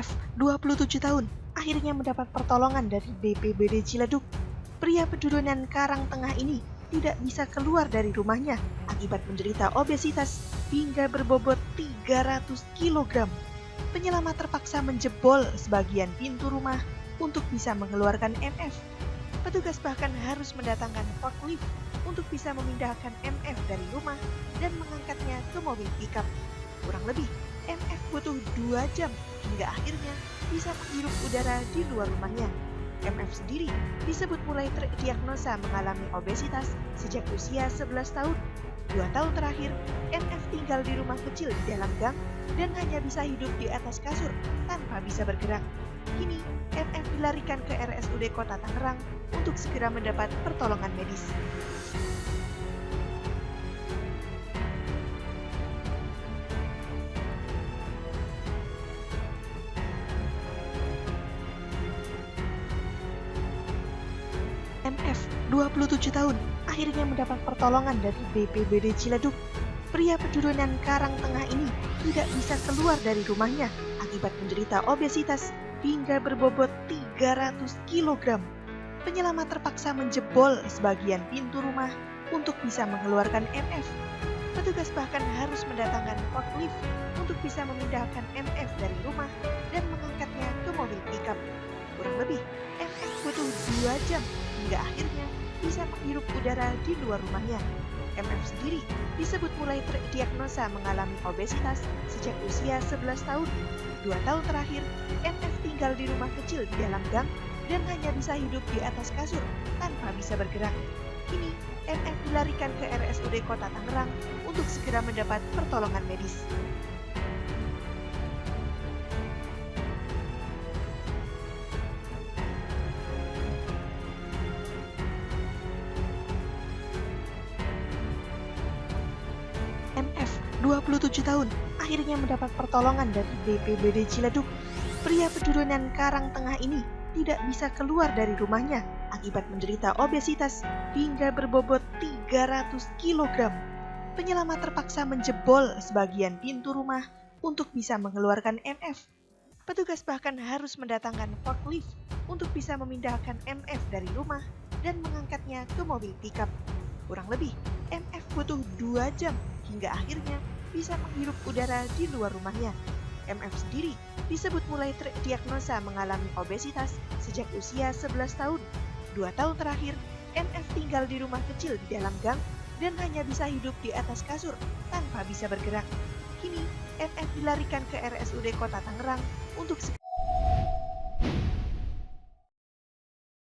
MF, 27 tahun, akhirnya mendapat pertolongan dari BPBD Ciledug. Pria peturunan Karangtengah ini tidak bisa keluar dari rumahnya akibat menderita obesitas hingga berbobot 300 kg. Penyelamat terpaksa menjebol sebagian pintu rumah untuk bisa mengeluarkan MF. Petugas bahkan harus mendatangkan forklift untuk bisa memindahkan MF dari rumah dan mengangkatnya ke mobil pickup. Kurang lebih, MF butuh 2 jam hingga akhirnya bisa menghirup udara di luar rumahnya. MF sendiri disebut mulai terdiagnosa mengalami obesitas sejak usia 11 tahun. 2 tahun terakhir, MF tinggal di rumah kecil di dalam gang dan hanya bisa hidup di atas kasur tanpa bisa bergerak. Kini, MF dilarikan ke RSUD Kota Tangerang untuk segera mendapat pertolongan medis. MF, 27 tahun, akhirnya mendapat pertolongan dari BPBD Ciledug. Pria peturunan Karangtengah ini tidak bisa keluar dari rumahnya akibat menderita obesitas hingga berbobot 300 kg. Penyelamat terpaksa menjebol sebagian pintu rumah untuk bisa mengeluarkan MF. Petugas bahkan harus mendatangkan forklift untuk bisa memindahkan MF dari rumah dan mengangkatnya ke mobil pickup. Kurang lebih, MF butuh 2 jam hingga akhirnya bisa menghirup udara di luar rumahnya. MF sendiri disebut mulai terdiagnosa mengalami obesitas sejak usia 11 tahun. 2 tahun terakhir, MF tinggal di rumah kecil di dalam gang dan hanya bisa hidup di atas kasur tanpa bisa bergerak. Kini, MF dilarikan ke RSUD Kota Tangerang untuk segera mendapat pertolongan medis. MF, 27 tahun, akhirnya mendapat pertolongan dari BPBD Ciledug. Pria peturunan Karangtengah ini tidak bisa keluar dari rumahnya akibat menderita obesitas hingga berbobot 300 kg. Penyelamat terpaksa menjebol sebagian pintu rumah untuk bisa mengeluarkan MF. Petugas bahkan harus mendatangkan forklift untuk bisa memindahkan MF dari rumah dan mengangkatnya ke mobil pickup. Kurang lebih, MF butuh 2 jam hingga akhirnya bisa menghirup udara di luar rumahnya. MF sendiri disebut mulai terdiagnosa mengalami obesitas sejak usia 11 tahun. 2 tahun terakhir, MF tinggal di rumah kecil di dalam gang dan hanya bisa hidup di atas kasur tanpa bisa bergerak. Kini, MF dilarikan ke RSUD Kota Tangerang untuk